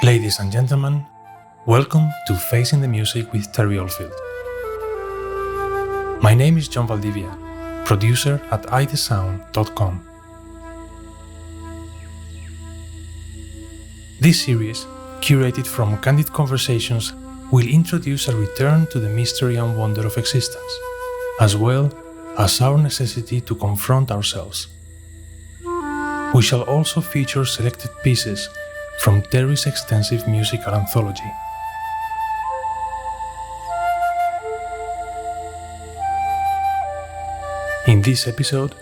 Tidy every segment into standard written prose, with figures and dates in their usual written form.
Ladies and gentlemen, welcome to Facing the Music with Terry Oldfield. My name is John Valdivia, producer at ithesound.com. This series, curated from candid conversations, will introduce a return to the mystery and wonder of existence, as well as our necessity to confront ourselves. We shall also feature selected pieces from Terry's extensive musical anthology. In this episode,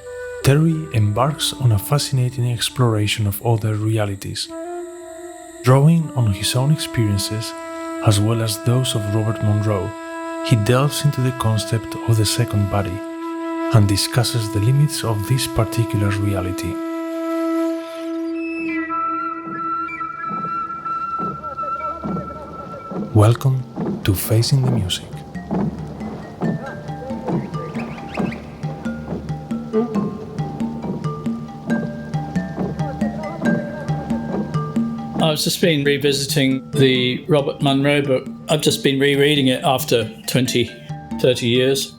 Terry embarks on a fascinating exploration of other realities. Drawing on his own experiences, as well as those of Robert Monroe, he delves into the concept of the second body and discusses the limits of this particular reality. Welcome to Facing the Music. I've just been revisiting the Robert Monroe book. I've just been rereading it after 20, 30 years.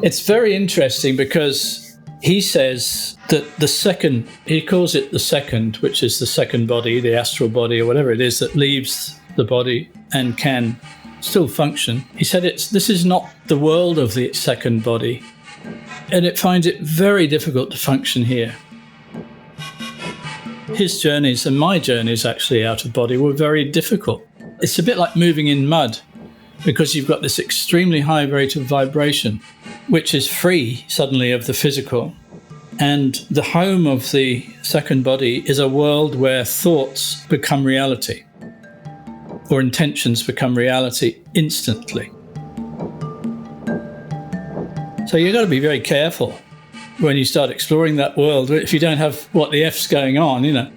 It's very interesting because he says that he calls it the second, which is the second body, the astral body or whatever it is that leaves the body and can still function. He said this is not the world of the second body, and it finds it very difficult to function here. His journeys and my journeys actually out of body were very difficult. It's a bit like moving in mud because you've got this extremely high rate of vibration, which is free suddenly of the physical. And the home of the second body is a world where thoughts become reality or intentions become reality instantly. So you've got to be very careful when you start exploring that world, if you don't have what the F's going on, you know.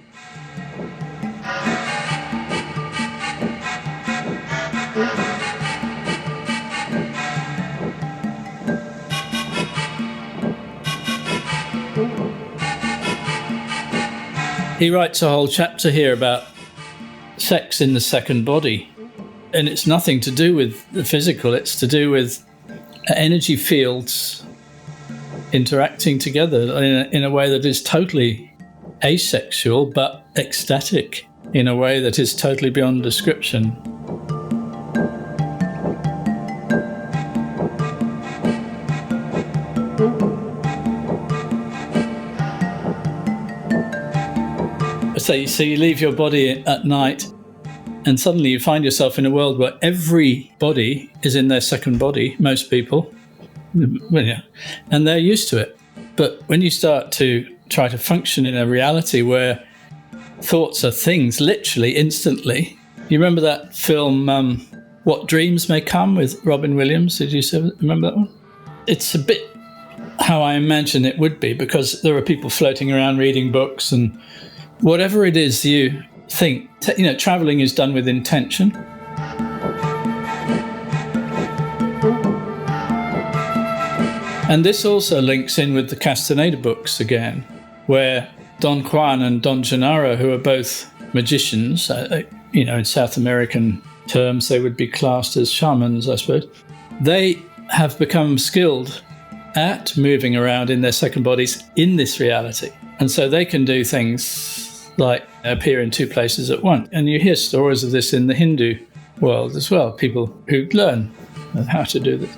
He writes a whole chapter here about sex in the second body, and it's nothing to do with the physical, it's to do with energy fields interacting together in a way that is totally asexual but ecstatic, in a way that is totally beyond description. So you leave your body at night and suddenly you find yourself in a world where everybody is in their second body, most people, and they're used to it. But when you start to try to function in a reality where thoughts are things, literally, instantly. You remember that film, What Dreams May Come, with Robin Williams? Did you remember that one? It's a bit how I imagine it would be, because there are people floating around reading books, and whatever it is you think, traveling is done with intention. And this also links in with the Castaneda books again, where Don Juan and Don Gennaro, who are both magicians, in South American terms, they would be classed as shamans, I suppose. They have become skilled at moving around in their second bodies in this reality. And so they can do things like appear in two places at once. And you hear stories of this in the Hindu world as well, people who learn how to do this.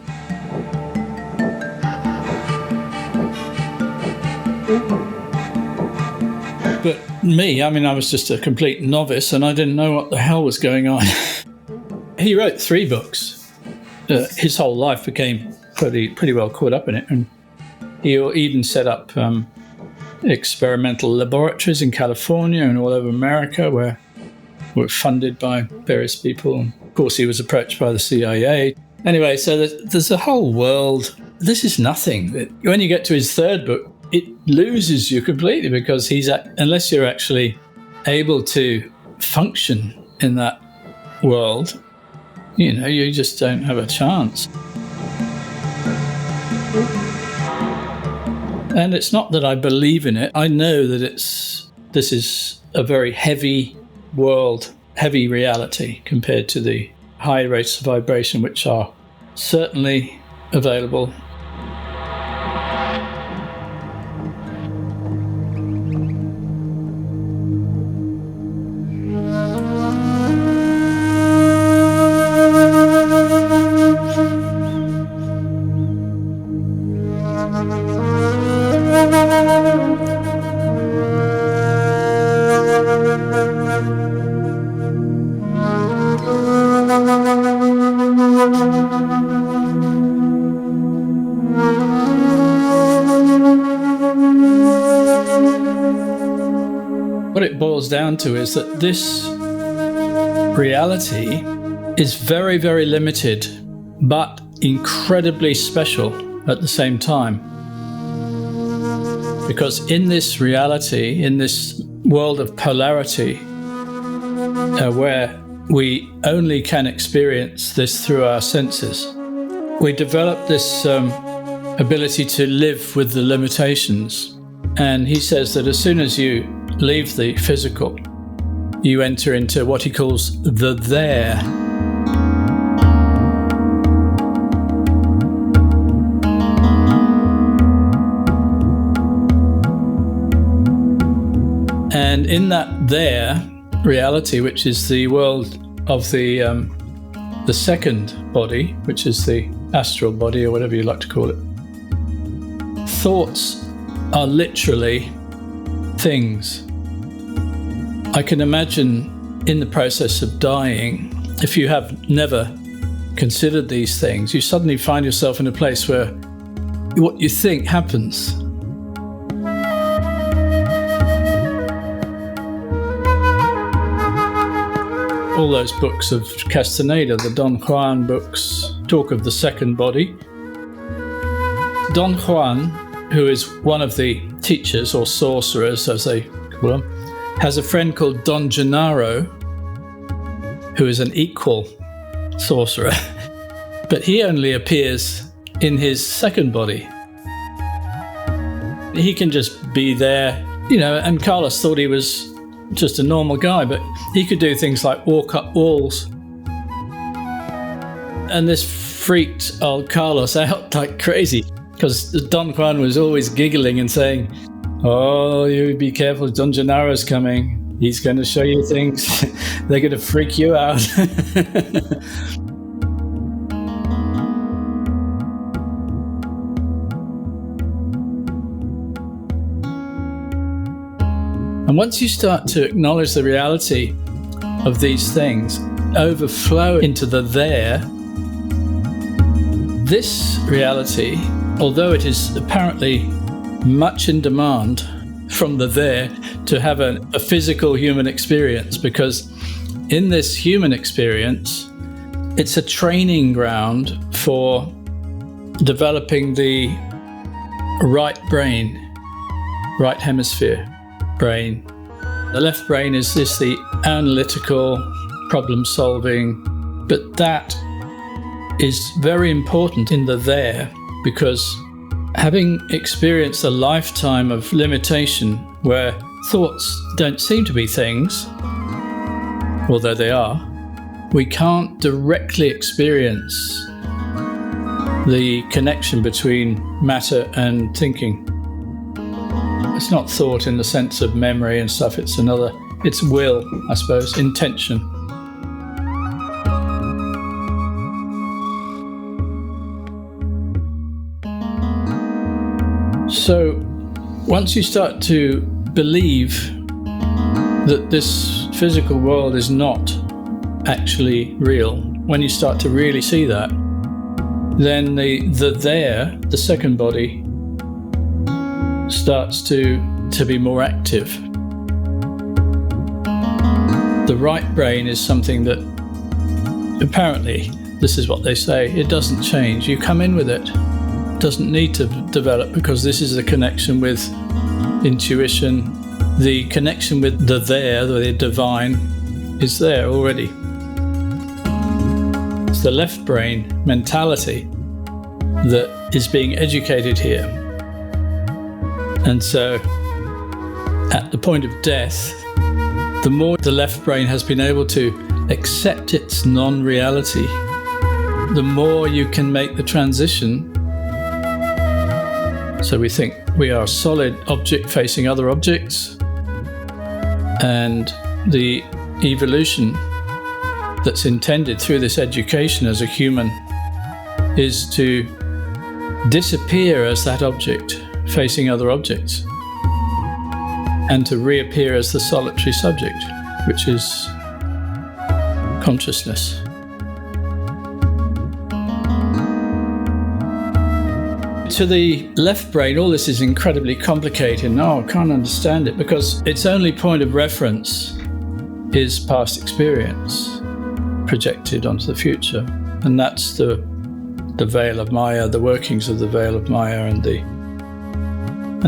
But me, I was just a complete novice and I didn't know what the hell was going on. He wrote 3 books. His whole life became pretty well caught up in it. And he even set up experimental laboratories in California and all over America where were funded by various people. Of course, he was approached by the CIA. Anyway, so there's a whole world. This is nothing. When you get to his 3rd book, it loses you completely because unless you're actually able to function in that world, you just don't have a chance. And it's not that I believe in it. I know that this is a very heavy world, heavy reality, compared to the high rates of vibration, which are certainly available. What it boils down to is that this reality is very, very limited, but incredibly special at the same time. Because in this reality, in this world of polarity, where we only can experience this through our senses, we develop this ability to live with the limitations. And he says that as soon as you leave the physical, you enter into what he calls the there. And in that there reality, which is the world of the second body, which is the astral body, or whatever you like to call it, thoughts are literally things. I can imagine in the process of dying, if you have never considered these things, you suddenly find yourself in a place where what you think happens. All those books of Castaneda, the Don Juan books, talk of the second body. Don Juan, who is one of the teachers or sorcerers, as they call them, has a friend called Don Gennaro, who is an equal sorcerer, but he only appears in his second body. He can just be there, and Carlos thought he was just a normal guy, but he could do things like walk up walls. And this freaked old Carlos out like crazy, because Don Juan was always giggling and saying, "Oh, you be careful, Don Gennaro's coming. He's going to show you things. They're going to freak you out." And once you start to acknowledge the reality of these things, overflow into the there, this reality, although it is apparently much in demand from the there to have a physical human experience, because in this human experience, it's a training ground for developing the right brain, right hemisphere brain. The left brain is the analytical, problem-solving, but that is very important in the there, because having experienced a lifetime of limitation where thoughts don't seem to be things, although they are, we can't directly experience the connection between matter and thinking. It's not thought in the sense of memory and stuff, it's will, I suppose, intention. So once you start to believe that this physical world is not actually real, when you start to really see that, then the second body, starts to be more active. The right brain is something that apparently, this is what they say, it doesn't change. You come in with it. It doesn't need to develop, because this is the connection with intuition. The connection with the divine, is there already. It's the left brain mentality that is being educated here. And so, at the point of death, the more the left brain has been able to accept its non-reality, the more you can make the transition. So we think we are a solid object facing other objects, and the evolution that's intended through this education as a human is to disappear as that object facing other objects and to reappear as the solitary subject, which is consciousness. To the left brain, all this is incredibly complicated. No, I can't understand it, because its only point of reference is past experience projected onto the future. And that's the veil of Maya, the workings of the veil of Maya, and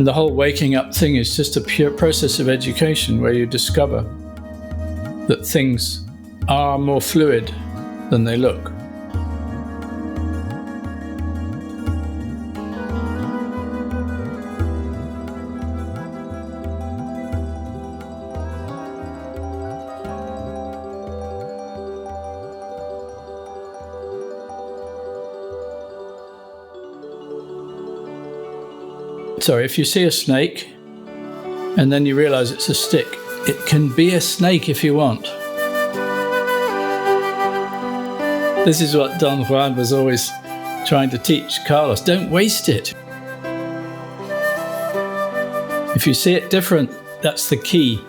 the whole waking up thing is just a pure process of education where you discover that things are more fluid than they look. Sorry, if you see a snake and then you realize it's a stick, it can be a snake if you want. This is what Don Juan was always trying to teach Carlos. Don't waste it. If you see it different, that's the key.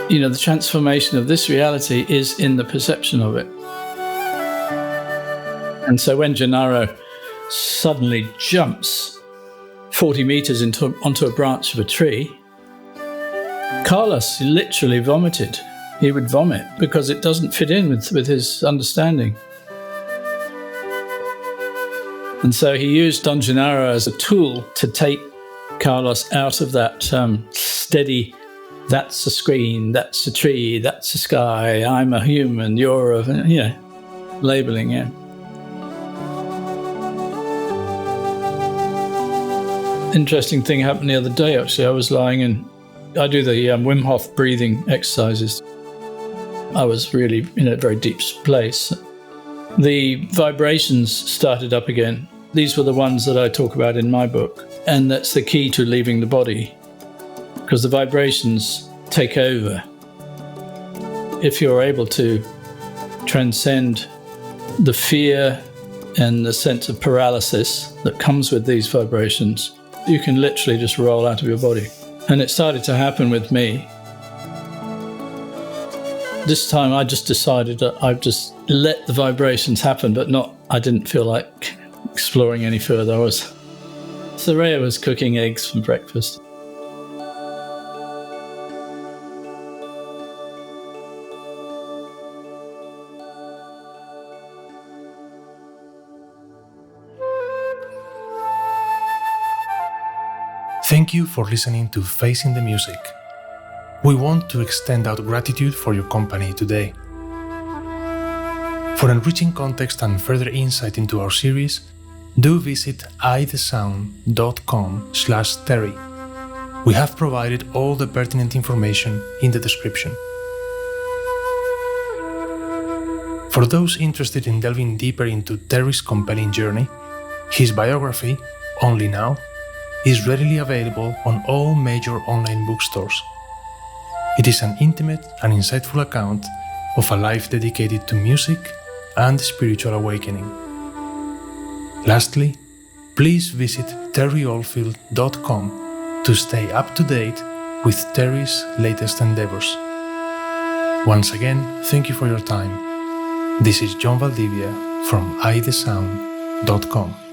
You know, the transformation of this reality is in the perception of it. And so when Gennaro suddenly jumps 40 meters onto a branch of a tree, Carlos literally vomited. He would vomit because it doesn't fit in with his understanding. And so he used Don Gennaro as a tool to take Carlos out of that steady, that's a screen, that's a tree, that's a sky, I'm a human, you're a, labeling, yeah. Interesting thing happened the other day, actually. I was lying and I do the Wim Hof breathing exercises. I was really in a very deep place. The vibrations started up again. These were the ones that I talk about in my book. And that's the key to leaving the body, because the vibrations take over. If you're able to transcend the fear and the sense of paralysis that comes with these vibrations, you can literally just roll out of your body. And it started to happen with me. This time I just decided that I'd just let the vibrations happen, but I didn't feel like exploring any further. Soraya was cooking eggs for breakfast. Thank you for listening to Facing the Music. We want to extend our gratitude for your company today. For enriching context and further insight into our series, do visit ithesound.com/Terry. We have provided all the pertinent information in the description. For those interested in delving deeper into Terry's compelling journey, his biography, Only Now, is readily available on all major online bookstores. It is an intimate and insightful account of a life dedicated to music and spiritual awakening. Lastly, please visit terryoldfield.com to stay up to date with Terry's latest endeavors. Once again, thank you for your time. This is John Valdivia from ithesound.com.